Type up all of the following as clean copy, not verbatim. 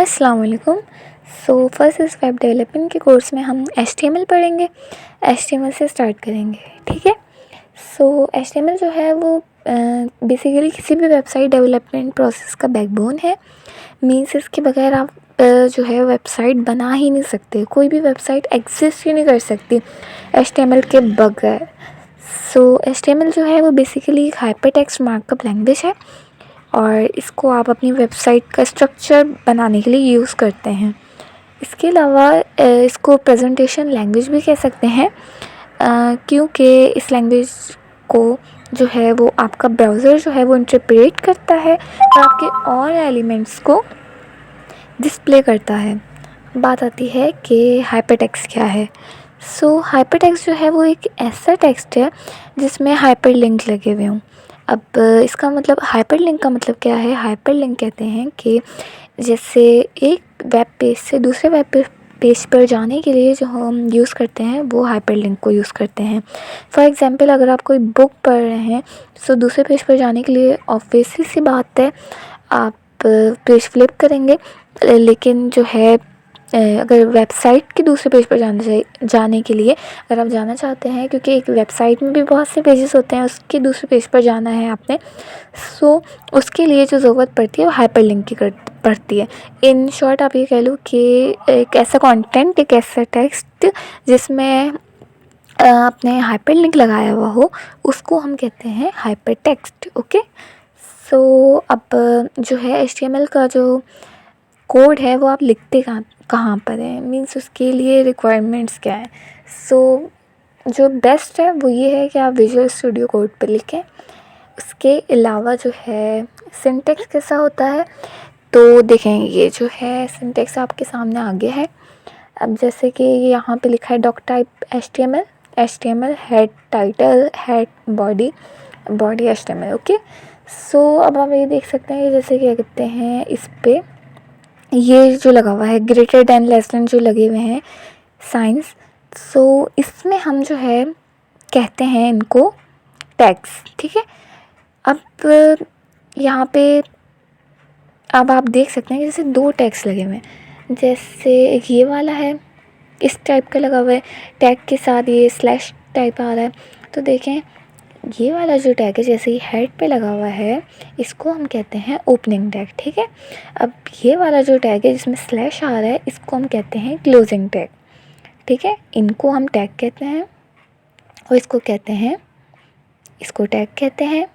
अस्सलाम वालेकुम। फर्स्ट इस वेब डेवलपमेंट के कोर्स में हम HTML पढ़ेंगे। HTML से स्टार्ट करेंगे, ठीक है। HTML जो है वो बेसिकली किसी भी वेबसाइट डेवलपमेंट प्रोसेस का बैकबोन है। मीन्स इसके बगैर आप जो है वेबसाइट बना ही नहीं सकते। कोई भी वेबसाइट एग्जिस्ट ही नहीं कर सकती HTML के बगैर। HTML जो है वो बेसिकली एक हाइपरटेक्स्ट मार्कअप लैंग्वेज है और इसको आप अपनी वेबसाइट का स्ट्रक्चर बनाने के लिए यूज़ करते हैं। इसके अलावा इसको प्रेजेंटेशन लैंग्वेज भी कह सकते हैं, क्योंकि इस लैंग्वेज को जो है वो आपका ब्राउज़र जो है वो इंटरप्रेट करता है और आपके और एलिमेंट्स को डिस्प्ले करता है। बात आती है कि हाइपरटेक्स्ट क्या है। हाइपरटेक्स्ट जो है वो एक ऐसा टेक्स्ट है जिसमें हाइपरलिंक लगे हुए हों। अब इसका मतलब हाइपरलिंक का मतलब क्या है। हाइपरलिंक कहते हैं कि जैसे एक वेब पेज से दूसरे वेब पेज पर जाने के लिए जो हम यूज़ करते हैं वो हाइपरलिंक को यूज़ करते हैं। फॉर एग्ज़ाम्पल अगर आप कोई बुक पढ़ रहे हैं दूसरे पेज पर जाने के लिए ऑब्वियसली सी बात है आप पेज फ्लिप करेंगे, लेकिन जो है अगर वेबसाइट के दूसरे पेज पर जाने के लिए अगर आप जाना चाहते हैं, क्योंकि एक वेबसाइट में भी बहुत से पेजेस होते हैं, उसके दूसरे पेज पर जाना है आपने, उसके लिए जो ज़रूरत पड़ती है वो हाइपरलिंक की पड़ती है। इन शॉर्ट आप ये कह लो कि एक ऐसा कंटेंट, एक ऐसा टेक्स्ट जिसमें आपने हाइपरलिंक लगाया हुआ हो, उसको हम कहते हैं हाइपरटेक्स्ट। ओके। अब जो है HTML का जो कोड है वो आप लिखते कहाँ पर है, मीन्स उसके लिए रिक्वायरमेंट्स क्या है। जो बेस्ट है वो ये है कि आप विजुअल स्टूडियो कोड पर लिखें। उसके अलावा जो है सिंटेक्स कैसा होता है तो देखें, ये जो है सिंटेक्स आपके सामने आगे है। अब जैसे कि यहाँ पे लिखा है doctype HTML head title head body HTML। Okay. अब आप ये देख सकते हैं जैसे क्या कहते हैं, इस पे ये जो लगा हुआ है ग्रेटर दैन लेस दैन जो लगे हुए हैं साइंस, इसमें हम जो है कहते हैं इनको टैग्स, ठीक है। अब यहाँ पे अब आप देख सकते हैं जैसे दो टैग्स लगे हुए हैं, जैसे एक ये वाला है इस टाइप का लगा हुआ है, टैग के साथ ये स्लैश टाइप आ रहा है। तो देखें ये वाला जो टैग है जैसे ही हेड पे लगा हुआ है, इसको हम कहते हैं ओपनिंग टैग, ठीक है। अब ये वाला जो टैग है जिसमें स्लैश आ रहा है, इसको हम कहते हैं क्लोजिंग टैग, ठीक है। इनको हम टैग कहते हैं और इसको टैग कहते हैं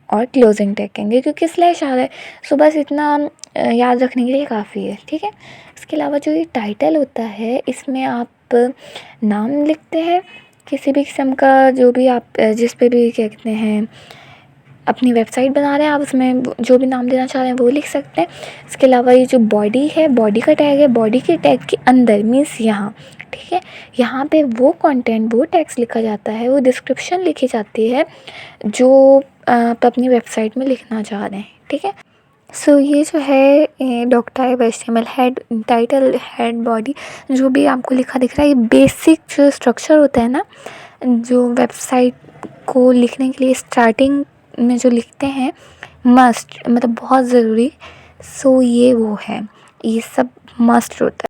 और क्लोजिंग टैग कहेंगे, क्योंकि स्लैश आ रहा है। बस इतना याद रखने के लिए काफ़ी है, ठीक है। इसके अलावा जो ये टाइटल होता है, इसमें आप नाम लिखते हैं किसी भी किस्म का, जो भी आप जिस पे भी क्या कहते हैं अपनी वेबसाइट बना रहे हैं, आप उसमें जो भी नाम देना चाह रहे हैं वो लिख सकते हैं। इसके अलावा ये जो बॉडी है, बॉडी का टैग है, बॉडी के टैग के अंदर मीन्स यहाँ, ठीक है, यहाँ पे वो कंटेंट, वो टेक्स्ट लिखा जाता है, वो डिस्क्रिप्शन लिखी जाती है जो आप अपनी वेबसाइट में लिखना चाह रहे हैं, ठीक है। ये जो है doctype HTML head title head body जो भी आपको लिखा दिख रहा है, ये बेसिक जो स्ट्रक्चर होता है ना, जो वेबसाइट को लिखने के लिए स्टार्टिंग में जो लिखते हैं मस्ट, मतलब बहुत ज़रूरी, ये वो है, ये सब मस्ट होता है।